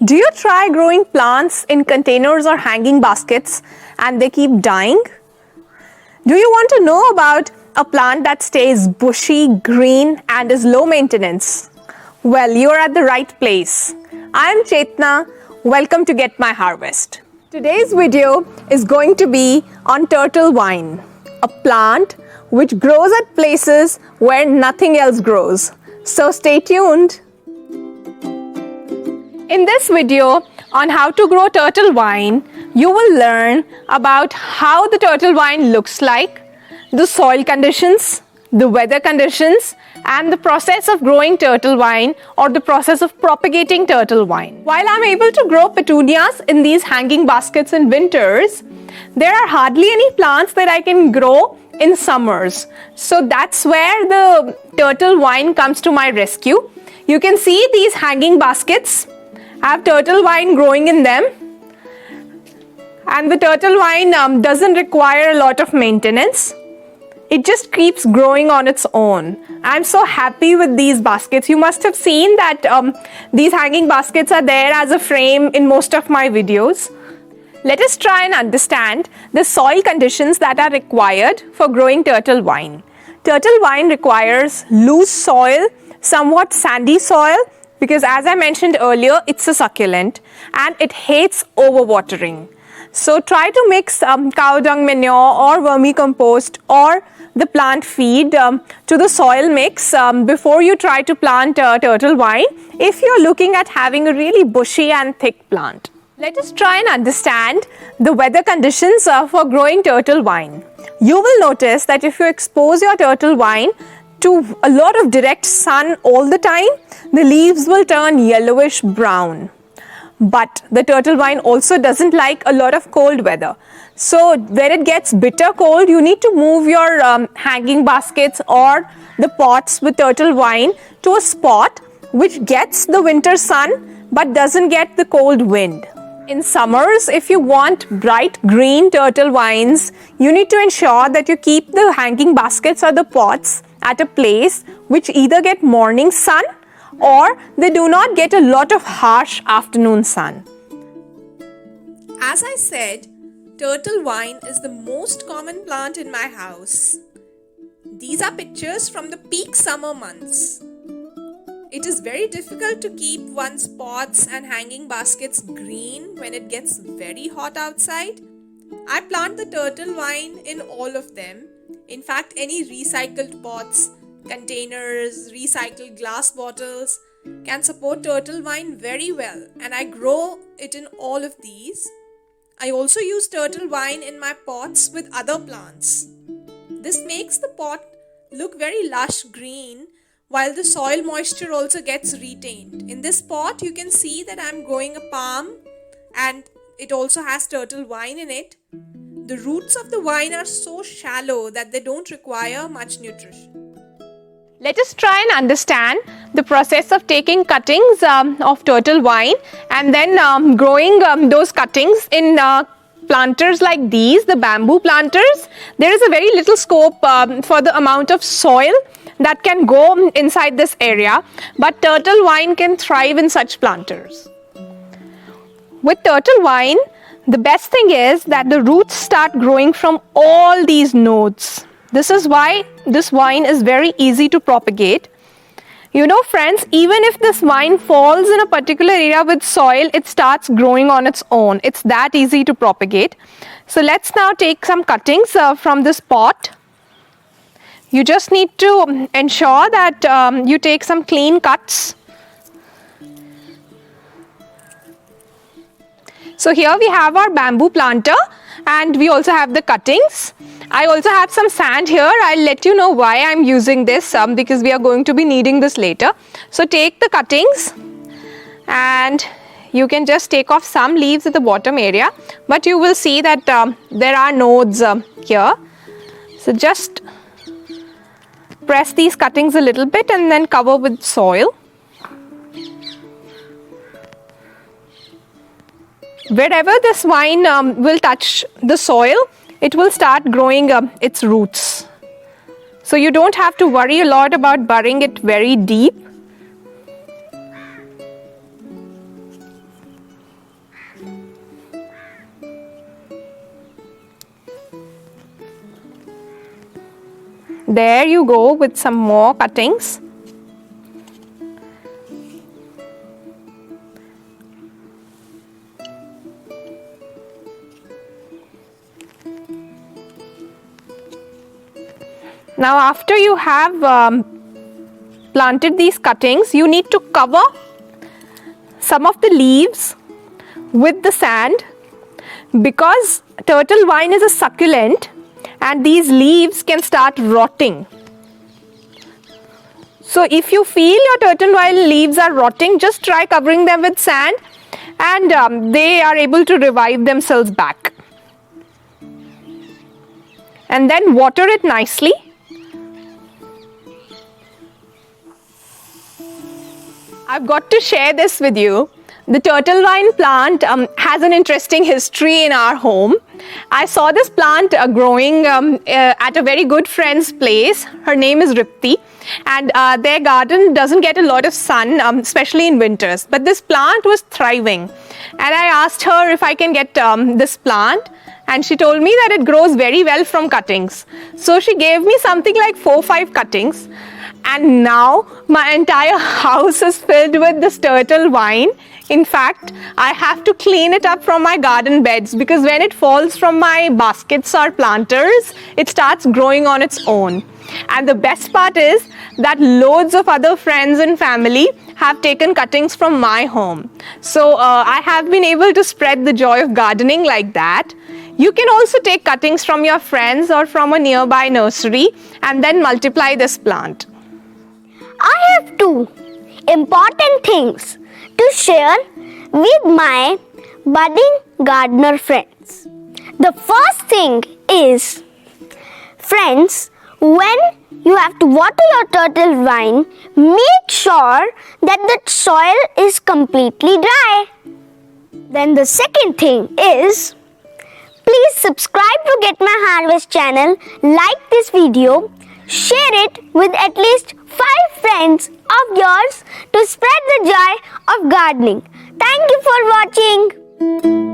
Do you try growing plants in containers or hanging baskets and they keep dying? Do you want to know about a plant that stays bushy, green and is low maintenance? Well, you're at the right place. I'm Chetna. Welcome to Get My Harvest. Today's video is going to be on turtle vine, a plant which grows at places where nothing else grows. So stay tuned. In this video on how to grow turtle vine, you will learn about how the turtle vine looks like, the soil conditions, the weather conditions, and the process of growing turtle vine or the process of propagating turtle vine. While I'm able to grow petunias in these hanging baskets in winters, there are hardly any plants that I can grow in summers. So that's where the turtle vine comes to my rescue. You can see these hanging baskets have turtle vine growing in them, and the turtle vine doesn't require a lot of maintenance. It just keeps growing on its own. I'm so happy with these baskets. You must have seen that these hanging baskets are there as a frame in most of my videos. Let us try and understand the soil conditions that are required for growing turtle vine. Turtle vine requires loose soil, somewhat sandy soil, because as I mentioned earlier, it's a succulent and it hates overwatering. So try to mix cow dung manure or vermicompost or the plant feed to the soil mix before you try to plant turtle vine if you're looking at having a really bushy and thick plant. Let us try and understand the weather conditions for growing turtle vine. You will notice that if you expose your turtle vine to a lot of direct sun all the time, the leaves will turn yellowish brown. But the turtle vine also doesn't like a lot of cold weather. So when it gets bitter cold, you need to move your hanging baskets or the pots with turtle vine to a spot which gets the winter sun but doesn't get the cold wind. In summers, if you want bright green turtle vines, you need to ensure that you keep the hanging baskets or the pots at a place which either get morning sun or they do not get a lot of harsh afternoon sun. As I said, turtle vine is the most common plant in my house. These are pictures from the peak summer months. It is very difficult to keep one's pots and hanging baskets green when it gets very hot outside. I plant the turtle vine in all of them. In fact, any recycled pots, containers, recycled glass bottles can support turtle vine very well, and I grow it in all of these. I also use turtle vine in my pots with other plants. This makes the pot look very lush green while the soil moisture also gets retained. In this pot, you can see that I'm growing a palm and it also has turtle vine in it. The roots of the vine are so shallow that they don't require much nutrition. Let us try and understand the process of taking cuttings of turtle vine and then growing those cuttings in planters like these, the bamboo planters. There is a very little scope for the amount of soil that can go inside this area, but turtle vine can thrive in such planters. With turtle vine, the best thing is that the roots start growing from all these nodes. This is why this vine is very easy to propagate. You know, friends, even if this vine falls in a particular area with soil, it starts growing on its own. It's that easy to propagate. So let's now take some cuttings from this pot. You just need to ensure that you take some clean cuts. So here we have our bamboo planter and we also have the cuttings. I also have some sand here. I'll let you know why I'm using this because we are going to be needing this later. So take the cuttings and you can just take off some leaves at the bottom area, but you will see that there are nodes here. So just press these cuttings a little bit and then cover with soil. Wherever this vine will touch the soil, it will start growing its roots. So you don't have to worry a lot about burying it very deep. There you go with some more cuttings. Now after you have planted these cuttings, you need to cover some of the leaves with the sand, because turtle vine is a succulent and these leaves can start rotting. So if you feel your turtle vine leaves are rotting, just try covering them with sand and they are able to revive themselves back. And then water it nicely. I've got to share this with you. The turtle vine plant has an interesting history in our home. I saw this plant growing at a very good friend's place. Her name is Ripti, and their garden doesn't get a lot of sun, especially in winters. But this plant was thriving, and I asked her if I can get this plant, and she told me that it grows very well from cuttings. So she gave me something like 4 or 5 cuttings. And now my entire house is filled with this turtle vine. In fact, I have to clean it up from my garden beds, because when it falls from my baskets or planters, it starts growing on its own. And the best part is that loads of other friends and family have taken cuttings from my home. So I have been able to spread the joy of gardening like that. You can also take cuttings from your friends or from a nearby nursery and then multiply this plant. I have 2 important things to share with my budding gardener friends. The first thing is, friends, when you have to water your turtle vine, make sure that the soil is completely dry. Then the second thing is, please subscribe to Get My Harvest channel, like this video, share it with at least 5 friends of yours to spread the joy of gardening. Thank you for watching.